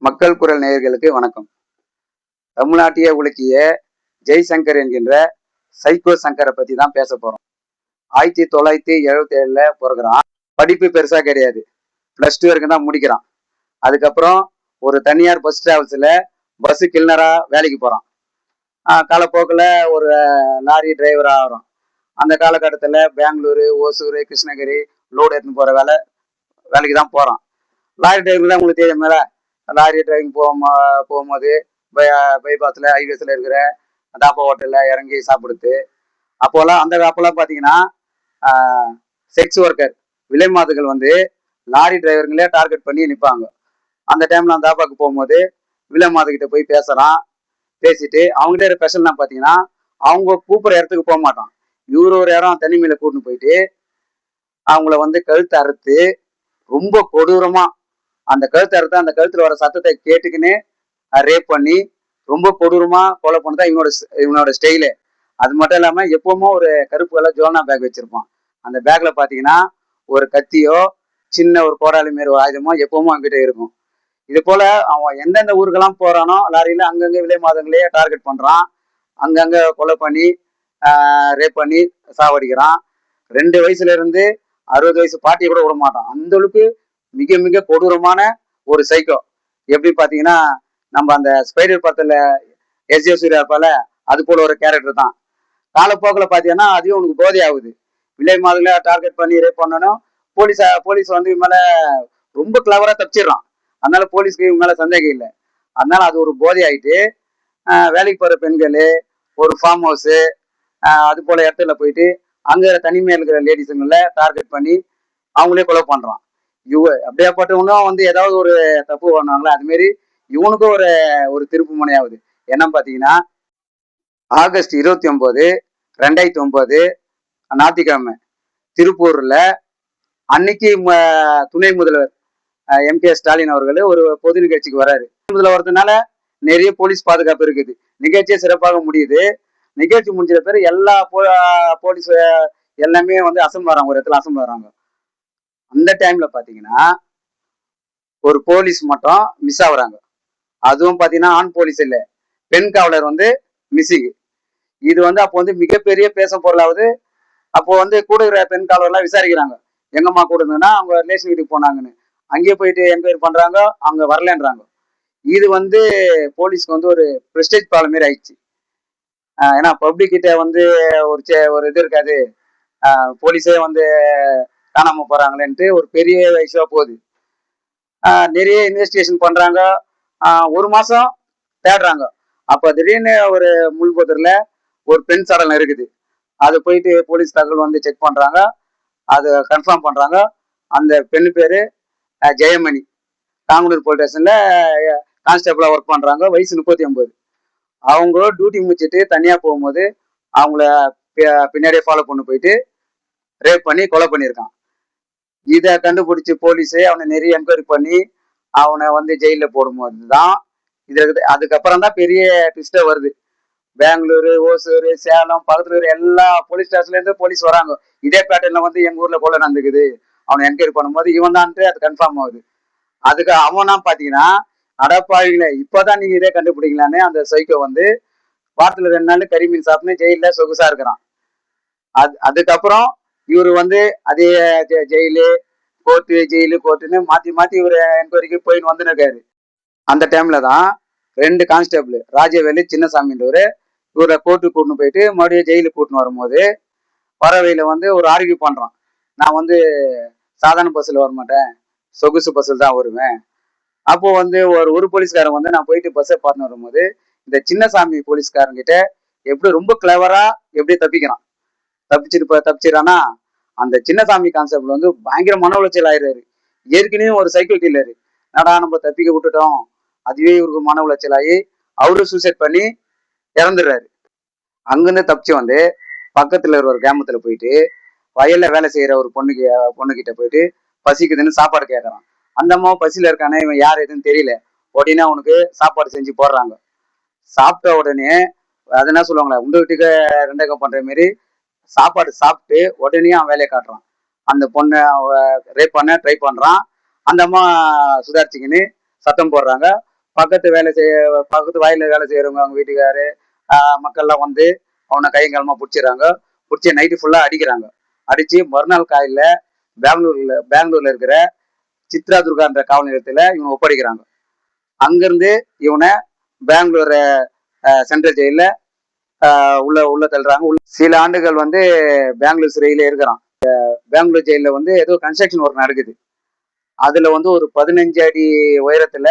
மக்கள் குரல் நேயர்களுக்கு வணக்கம். தமிழ்நாட்டையே உலுக்கிய ஜெய்சங்கர் என்கின்ற சைக்கோ சங்கரை பத்தி தான் பேச போறோம். 1977ல பிறகுறான். படிப்பு பெருசா கிடையாது, +2 வரைக்கும் தான் முடிக்கிறான். அதுக்கப்புறம் ஒரு தனியார் பஸ் டிராவல்ஸ்ல பஸ் கிளீனரா வேலைக்கு போறான். காலப்போக்கில் ஒரு லாரி டிரைவர் ஆகிறான். அந்த காலகட்டத்தில் பெங்களூரு, ஓசூர், கிருஷ்ணகிரி லோடு எடுத்துன்னு போற வேலைக்கு தான் போறான். லாரி டிரைவர் தான் உங்களுக்கு தெரியும். மேல லாரி டிரைவிங் போகும்போது பைபாஸில் ஹைவேஸில் இருக்கிற தாப்பா ஹோட்டலில் இறங்கி சாப்பிடுது. அப்போல்லாம் பார்த்தீங்கன்னா செக்ஸ் ஒர்க்கர் விலைமாதுகள் வந்து லாரி டிரைவருங்களே டார்கெட் பண்ணி நிற்பாங்க. அந்த டைமில் அந்த தாப்பாக்கு போகும்போது விலைமாதுகிட்ட போய் பேசிட்டு அவங்ககிட்ட ஸ்பெஷல்னா பார்த்தீங்கன்னா அவங்க கூப்பிட்ற இடத்துக்கு போக மாட்டான். இவரு ஒரு இடம் தனிமையில கூட்டின்னு போயிட்டு அவங்கள வந்து கழுத்தை அறுத்து ரொம்ப கொடூரமா அந்த கழுத்துல வர சத்தத்தை கேட்டுக்கின்னு ரேப் பண்ணி ரொம்ப கொடூரமா கொலை பண்ணதான் இவனோட ஸ்டைலு. அது மட்டும் இல்லாம எப்பவுமே ஒரு கருப்பு கலர் ஜோனா பேக் வச்சிருப்பான். அந்த பேக்ல பாத்தீங்கன்னா ஒரு கத்தியோ சின்ன ஒரு கோடாலி மாரி ஒரு ஆயுதமோ எப்பவுமே அவங்ககிட்ட இருக்கும். இது போல அவன் எந்தெந்த ஊருக்கெல்லாம் போறானோ லாரியில அங்கங்க விலை மாதங்களே டார்கெட் பண்றான். அங்கங்க கொலை பண்ணி ரேப் பண்ணி சாவடிக்கிறான். 2 வயசுல இருந்து 60 வயசு பாட்டியை கூட விட மாட்டான். அந்த அளவுக்கு மிக மிக கொடூரமான ஒரு சைக்கோ. எப்படி பாத்தீங்கன்னா நம்ம அந்த ஸ்பைடர் படத்துல எஸ்.ஜே. சூர்யா இருப்பால, அது போல ஒரு கேரக்டர் தான். காலப்போக்கில் பாத்தீங்கன்னா அதையும் உனக்கு போதை ஆகுது. விலை மாதிரி டார்கெட் பண்ணி ரேப் பண்ணணும். போலீஸ் வந்து இவன் மேல ரொம்ப கிளவரா தப்பிச்சிடறான். அதனால போலீஸ்க்கு இவன் மேல சந்தேகம் இல்லை. அதனால அது ஒரு போதை ஆயிட்டு வேலைக்கு போற பெண்கள் ஒரு ஃபார்ம் ஹவுஸ் அது போல இடத்துல போயிட்டு அங்க தனிமையா இருக்கிற லேடிஸுங்கள டார்கெட் பண்ணி அவங்களே கொலை பண்றான். அப்படியாப்பட்டவனும் வந்து ஏதாவது ஒரு தப்பு பண்ணுவாங்களா, அது மாரி இவனுக்கும் ஒரு திருப்பு முனையாகுது. என்னன்னு பாத்தீங்கன்னா ஆகஸ்ட் 29, 2009 ஞாயிற்றுக்கிழமை திருப்பூர்ல அன்னைக்கு துணை முதல்வர் எம்.கே. ஸ்டாலின் அவர்கள் ஒரு பொது நிகழ்ச்சிக்கு வராரு. முதல்வர் வரதுனால நிறைய போலீஸ் பாதுகாப்பு இருக்குது. நிகழ்ச்சியே சிறப்பாக முடியுது. நிகழ்ச்சி முடிஞ்ச பேர் எல்லா போலீஸ் எல்லாமே வந்து அசம்பிள் வராங்க, ஒரு இடத்துல அசம்பிள் வராங்க. அந்த டைம்ல பாத்தீங்கன்னா ஒரு போலீஸ் மட்டும் மிஸ் ஆகுறாங்க. அதுவும் பாத்தீங்கன்னா ஆண் போலீஸ் இல்ல, பெண் காவலர் வந்து மிஸ்ஸிங். இது வந்து அப்போ வந்து மிகப்பெரிய பேசும் பொருளாவது. அப்போ வந்து கூட இருக்கிற பெண் காவலர்லாம் விசாரிக்கிறாங்க, எங்கம்மா கூட இருந்ததுன்னா அவங்க ரிலேஷன் வீட்டுக்கு போனாங்கன்னு. அங்கேயே போயிட்டு என்கொயரி பண்றாங்க, அவங்க வரலன்றாங்க. இது வந்து போலீஸ்க்கு வந்து ஒரு பிரஸ்டேஜ் ப்ராப்ளம் மாரி ஆயிடுச்சு. ஏன்னா பப்ளிக் கிட்ட வந்து ஒரு இது இருக்காது, போலீஸே வந்து காணாம போறாங்களேன்ட்டு ஒரு பெரிய இஷ்யூவா போகுது. நிறைய இன்வெஸ்டிகேஷன் பண்றாங்க. 1 மாசம் தேடுறாங்க. அப்ப திடீர்னு ஒரு முள்புதர்ல ஒரு பெண் சடலம் இருக்குது. அது போயிட்டு போலீஸ் தகவல் வந்து செக் பண்றாங்க, அது கன்ஃபார்ம் பண்றாங்க. அந்த பெண் பேரு ஜெயமணி. காங்கனூர் போலீஸ் ஸ்டேஷன்ல கான்ஸ்டபிளா ஒர்க் பண்றாங்க. வயசு 39. அவங்க டியூட்டி முடிச்சுட்டு தனியா போகும்போது அவங்கள பின்னாடியே ஃபாலோ பண்ணி போயிட்டு ரேப் பண்ணி கொலை பண்ணியிருக்கான். இதை கண்டுபிடிச்சு போலீஸ் அவனை நிறைய என்கொயரி பண்ணி அவனை வந்து ஜெயில போடும்போது தான் அதுக்கப்புறம் தான் பெரிய ட்விஸ்டே வருது. பெங்களூரு, ஓசூர், சேலம் பக்கத்துல இருக்கிற எல்லா போலீஸ் ஸ்டேஷன்ல இருந்து போலீஸ் வராங்க. இதே பேட்டர்ல வந்து எங்க ஊர்ல கொலை நடந்துக்குது, அவனை என்கொயரி பண்ணும்போது இவன் தான்ட்டு அது கன்ஃபார்ம் ஆகுது. அதுக்கு அவனா பாத்தீங்கன்னா அடப்பாவிங்களே, இப்பதான் நீங்க இதே கண்டுபிடிக்கலான்னு அந்த சைக்கோ வந்து வாரத்துல 2 நாள் கறி மீன் சாப்பிட்டு ஜெயில சொகுசா இருக்கிறான். அதுக்கப்புறம் இவரு வந்து அதே ஜெயிலு கோர்ட்டுன்னு மாத்தி மாத்தி இவரு என்கொயரிக்கு போயின்னு வந்துன்னு இருக்காரு. அந்த டைம்ல தான் 2 கான்ஸ்டபிள் ராஜவேலு, சின்னசாமின்றவரு இவரை கோர்ட்டுக்கு கூட்டின்னு போயிட்டு மறுபடியும் ஜெயிலுக்கு கூட்டின்னு வரும்போது வரவையில வந்து ஒரு ஆர்கியூ பண்றான். நான் வந்து சாதாரண பஸ்ல வரமாட்டேன், சொகுசு பஸ்ஸில் தான் வருவேன். அப்போ வந்து ஒரு போலீஸ்காரன் வந்து நான் போயிட்டு பஸ்ஸை பார்த்துன்னு வரும்போது இந்த சின்னசாமி போலீஸ்காரங்கிட்ட எப்படி ரொம்ப கிளவரா எப்படி தப்பிச்சிடறானா, அந்த சின்னசாமி கான்ஸ்டபிள் வந்து பயங்கர மன உளைச்சல் ஆயிடுறாரு. ஏற்கனவே ஒரு சைக்கிள் கில்லரு, நடா நம்ம தப்பிக்க விட்டுட்டோம், அதுவே இவருக்கு மன உளைச்சல் ஆகி அவரு சூசைட் பண்ணி இறந்துடுறாரு. அங்கிருந்து தப்பிச்சு வந்து பக்கத்துல இருக்கிற ஒரு கிராமத்துல போயிட்டு வயல்ல வேலை செய்யற ஒரு பொண்ணுகிட்ட போயிட்டு பசிக்குதுன்னு சாப்பாடு கேட்கறான். அந்த அம்மா பசியில இருக்கானே, இவன் யார் எதுன்னு தெரியல. உடனே அவனுக்கு சாப்பாடு செஞ்சு போடுறாங்க. சாப்பிட்ட உடனே அது என்ன சொல்லுவாங்களே, உங்க வீட்டுக்கு ரெண்டகம் பண்ற மாரி சாப்பாடு சாப்பிட்டு உடனே அவன் வேலையை காட்டுறான். அந்த பொண்ணை ரேப் பண்ண ட்ரை பண்றான். அந்த அம்மா சுதாரிச்சுக்கின்னு சத்தம் போடுறாங்க. பக்கத்து வாயில வேலை செய்யறவங்க அவங்க வீட்டுக்காரு மக்கள்லாம் வந்து அவனை கையங்காலமா பிடிச்சிடறாங்க. பிடிச்சி நைட்டு ஃபுல்லா அடிக்கிறாங்க. அடிச்சு மறுநாள் காலையில பெங்களூர்ல இருக்கிற சித்ரா துர்கான்ற காவல் நிலையத்துல இவனை ஒப்படைக்கிறாங்க. அங்கிருந்து இவனை பெங்களூர் சென்ட்ரல் ஜெயில உள்ள தள்ளுறாங்க. சில ஆண்டுகள் வந்து பெங்களூர் சிறையில இருக்கிறான். பெங்களூர் ஜெயில வந்து ஏதோ கன்ஸ்ட்ரக்ஷன் ஒர்க் நடக்குது. அதுல வந்து ஒரு 15 அடி உயரத்துல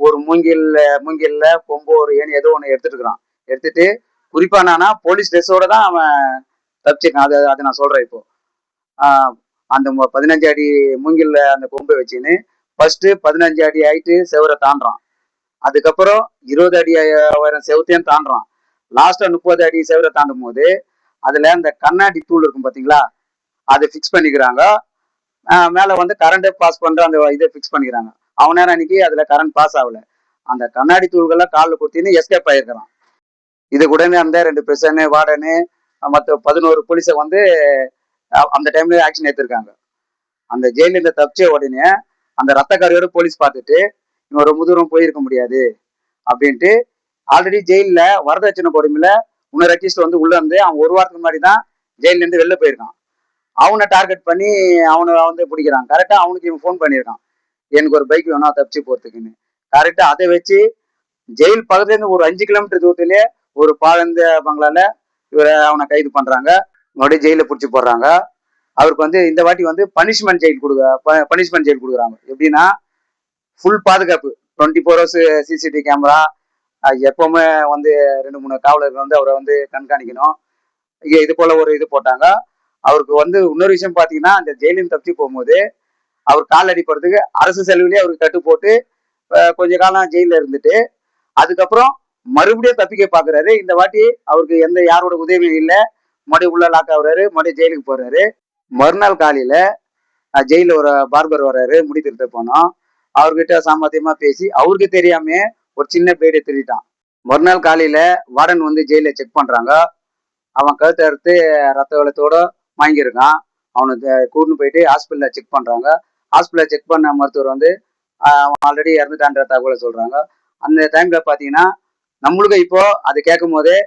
ஒரு மூங்கில்ல கொம்பு ஒரு ஏணி ஏதோ ஒண்ணு எடுத்துட்டு இருக்கிறான். எடுத்துட்டு குறிப்பா என்னன்னா போலீஸ் ட்ரெஸ்ஸோட தான் அவன் தப்பிச்சிருக்கான். அதை நான் சொல்றேன் இப்போ. அந்த 15 அடி மூங்கில்ல அந்த கொம்பை வச்சுன்னு ஃபர்ஸ்ட் 15 அடி ஆயிட்டு செவரை தாண்டான். அதுக்கப்புறம் 20 அடி உயரம் செவத்தையும் தாண்டான். லாஸ்டா 30 அடி செவரை தாண்டும் போது அதுல அந்த கண்ணாடி தூள் இருக்கும் பாத்தீங்களா, அதை பிக்ஸ் பண்ணிக்கிறாங்க. மேல வந்து கரண்ட் பாஸ் பண்ற அந்த இதை பிக்ஸ் பண்ணிக்கிறாங்க. அவன் நேரம் அன்னைக்கு அதுல கரண்ட் பாஸ் ஆகல. அந்த கண்ணாடி தூள்கள்லாம் காலில் குத்தின்னு எஸ்கேப் ஆயிருக்கிறான். இது உடனே அந்த 2 பிரசன்னு வார்டனு மற்ற 11 போலீஸை வந்து அந்த டைம்ல ஆக்ஷன் எடுத்திருக்காங்க. அந்த ஜெயில இருந்து தப்பிச்ச உடனே அந்த ரத்தக்காரியோட போலீஸ் பார்த்துட்டு இவன் ரொம்ப தூரம் போயிருக்க முடியாது அப்படின்ட்டு ஆல்ரெடி ஜெயில வரதட்சணை கொடுமையில இன்னொரு அக்யூஸ்ட் வந்து உள்ள வந்து அவன் ஒரு வாரத்துக்கு முன்னாடி தான் ஜெயில இருந்து வெளில போயிருக்கான். அவனை டார்கெட் பண்ணி அவனை வந்து பிடிக்கிறான். கரெக்டா அவனுக்கு இவன் ஃபோன் பண்ணியிருக்கான், எனக்கு ஒரு பைக் வேணும் தப்பிச்சு போறதுக்குன்னு. கரெக்டா அதை வச்சு ஜெயில் பக்கத்துல இருந்து ஒரு 5 கிலோமீட்டர் தூரத்திலே ஒரு பாழந்த பங்களால அவனை கைது பண்றாங்க. மறுபடியும் ஜெயில பிடிச்சி போடுறாங்க. அவருக்கு வந்து இந்த வாட்டி வந்து பனிஷ்மெண்ட் ஜெயில் கொடுக்குறாங்க. எப்படின்னா ஃபுல் பாதுகாப்பு, 24 ஹவர்ஸ் சிசிடிவி கேமரா, எப்பவுமே வந்து 2-3 காவலர்கள் வந்து அவரை வந்து கண்காணிக்கணும். இது போல ஒரு இது போட்டாங்க. அவருக்கு வந்து இன்னொரு விஷயம் பாத்தீங்கன்னா, அந்த ஜெயிலின் தப்பிச்சு போகும்போது அவர் கால் அடிப்படுறதுக்கு அரசு செலவுலயே அவருக்கு கட்டு போட்டு கொஞ்ச காலம் ஜெயில இருந்துட்டு அதுக்கப்புறம் மறுபடியும் தப்பிக்க பாக்குறாரு. இந்த வாட்டி அவருக்கு யாரோட உதவியும் இல்லை. மறுபடியும் உள்ள லாக் ஆகுறாரு, மறுபடியும் ஜெயிலுக்கு போறாரு. மறுநாள் காலையில ஜெயில ஒரு பார்பர் வர்றாரு, முடி திருத்த போனோம். அவர்கிட்ட சாமர்த்தியமா பேசி அவருக்கு தெரியாம ஒரு சின்ன பிளேடை திருட்டான். மறுநாள் காலையில வார்டன் வந்து ஜெயில செக் பண்றாங்க. அவன் கழுத்தை அறுத்து ரத்த வெள்ளத்தோட வாங்கியிருக்கான். அவனுக்கு கூட்டின்னு போயிட்டு ஹாஸ்பிட்டல்ல செக் பண்றாங்க. ஹாஸ்பிட்டல்ல செக் பண்ண மருத்துவர் வந்து அவன் ஆல்ரெடி இறந்துட்டான்ற தகவலை சொல்றாங்க. அந்த டைம்ல பாத்தீங்கன்னா நம்மளுக்கு இப்போ அது கேட்கும் போதே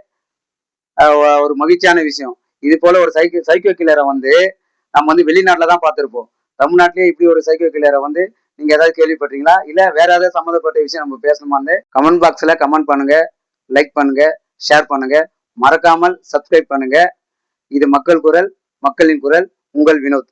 ஒரு மகிழ்ச்சியான விஷயம். இது போல ஒரு சைக்கோ கில்லரை வந்து நம்ம வந்து வெளிநாட்டுல தான் பார்த்திருப்போம். தமிழ்நாட்டிலேயே இப்படி ஒரு சைக்கோ கில்லரை வந்து நீங்க ஏதாவது கேள்விப்பட்டீங்களா, இல்ல வேற ஏதாவது சம்மந்தப்பட்ட விஷயம் நம்ம பேசணுமான்னு கமெண்ட் பாக்ஸ்ல கமெண்ட் பண்ணுங்க, லைக் பண்ணுங்க, ஷேர் பண்ணுங்க, மறக்காமல் சப்ஸ்கிரைப் பண்ணுங்க. இது மக்கள் குரல், மக்களின் குரல், உங்கள் வினோத்.